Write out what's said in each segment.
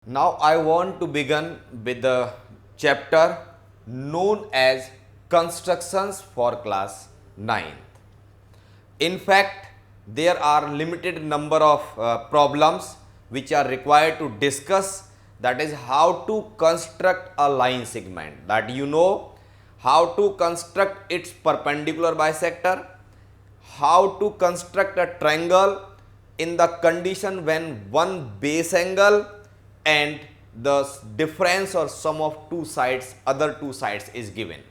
Now I want to begin with the chapter known as Constructions for class 9th. In fact, there are limited number of problems which are required to discuss, that is how to construct a line segment, that you know how to construct its perpendicular bisector, how to construct a triangle in the condition when one base angle and the difference or sum of other two sides is given.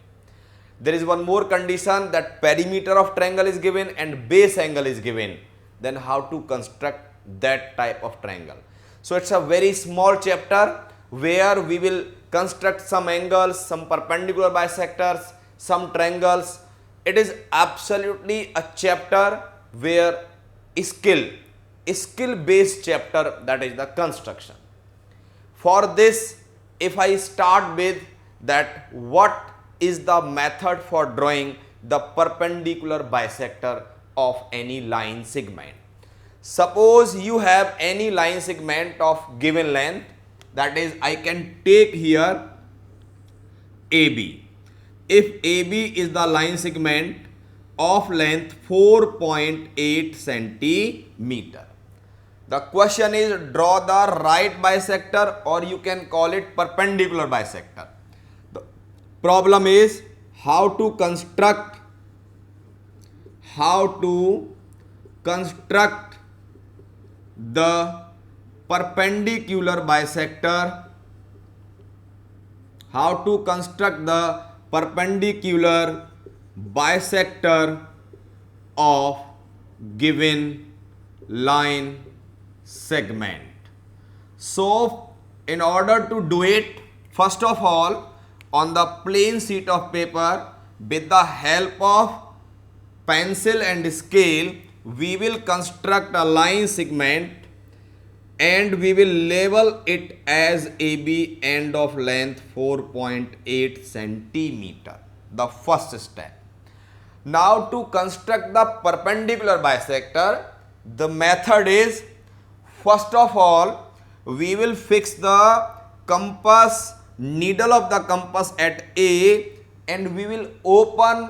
There is one more condition, that perimeter of triangle is given and base angle is given. Then how to construct that type of triangle. So it's a very small chapter where we will construct some angles, some perpendicular bisectors, some triangles. It is absolutely a chapter where skill based chapter, that is the construction. For this, if I start with that, what is the method for drawing the perpendicular bisector of any line segment? Suppose you have any line segment of given length, that is I can take here AB. If AB is the line segment of length 4.8 centimeter. The question is, draw the right bisector, or you can call it perpendicular bisector. The problem is how to construct the perpendicular bisector, of given line segment. So in order to do it, first of all, on the plain sheet of paper, with the help of pencil and scale, we will construct a line segment and we will label it as AB, end of length 4.8 centimeter. The first step. Now to construct the perpendicular bisector, the method is, first of all, we will fix the compass, needle of the compass at A, and we will open,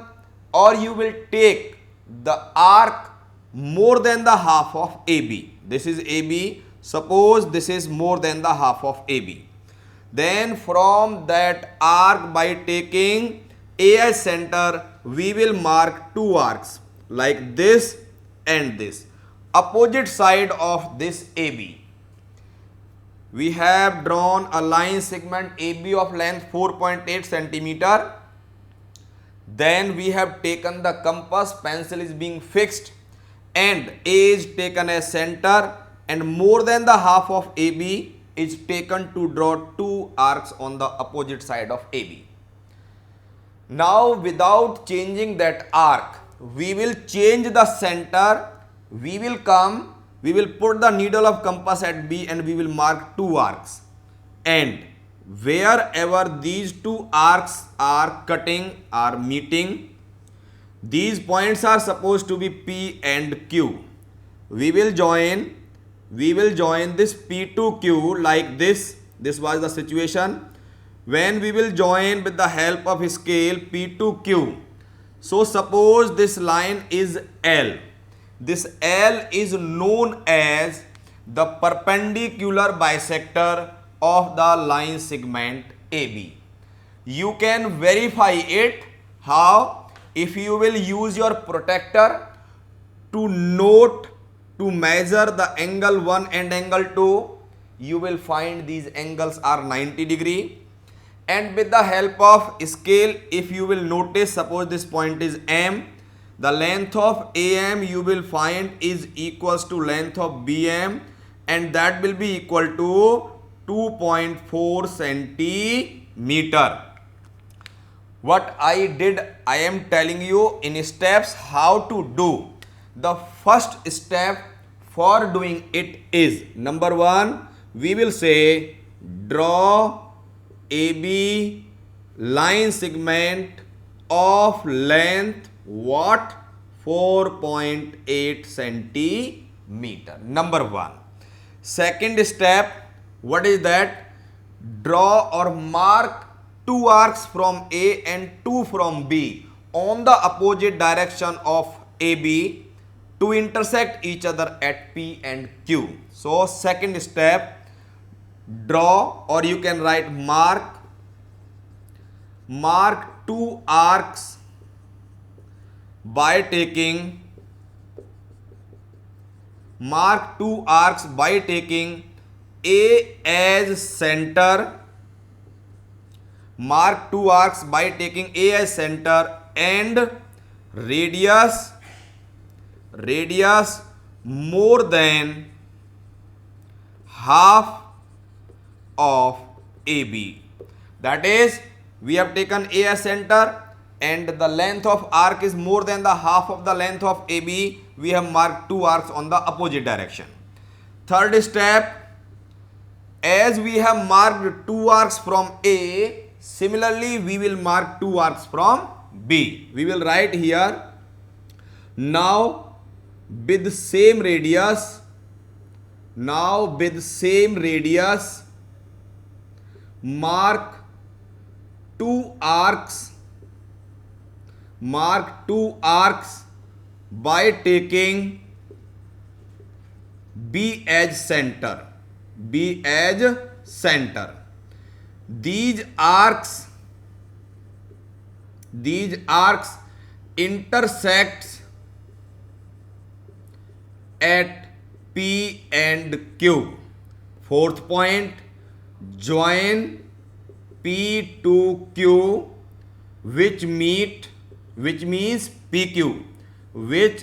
or you will take the arc more than the half of AB. This is AB. Suppose this is more than the half of AB. Then from that arc, by taking A as center, we will mark two arcs like this and this, opposite side of this AB. We have drawn a line segment AB of length 4.8 centimeter. Then we have taken the compass, pencil is being fixed, and A is taken as center, and more than the half of AB is taken to draw two arcs on the opposite side of AB. Now without changing that arc, we will change the center. We will put the needle of compass at B and we will mark two arcs, and wherever these two arcs are cutting, are meeting, these points are supposed to be P and Q. We will join this P to Q like this. This was the situation when we will join with the help of scale P to Q. So suppose this line is L. This L is known as the perpendicular bisector of the line segment AB. You can verify it. How? If you will use your protractor to measure the angle 1 and angle 2, you will find these angles are 90 degree. And with the help of scale, if you will notice, suppose this point is M, the length of AM you will find is equals to length of BM, and that will be equal to 2.4 centimeter. What I did, I am telling you in steps how to do. The first step for doing it is, number 1, we will say draw AB line segment of length what? 4.8 centimeter. Number 1. Second step, What is that? Draw or mark two arcs from A and two from B on the opposite direction of AB to intersect each other at P and Q. So second step, draw, or you can write mark two arcs by taking A as center, mark two arcs by taking A as center and radius more than half of AB. That is, we have taken A as center and the length of arc is more than the half of the length of AB. We have marked two arcs on the opposite direction. Third step, as we have marked two arcs from A, similarly we will mark two arcs from B. We will write here, now with same radius, mark two arcs by taking B as center. These arcs intersects at P and Q. Fourth point, join P to Q, which means PQ,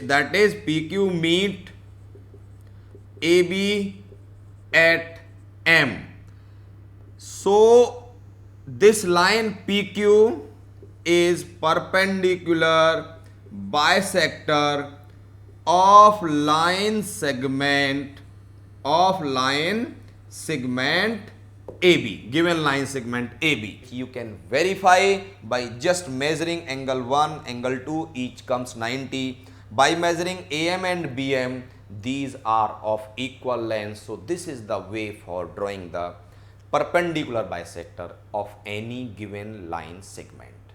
that is PQ meet AB at M. So this line PQ is perpendicular bisector of line segment AB, given line segment AB. You can verify by just measuring angle 1, angle 2, each comes 90. By measuring AM and BM, these are of equal length. So this is the way for drawing the perpendicular bisector of any given line segment.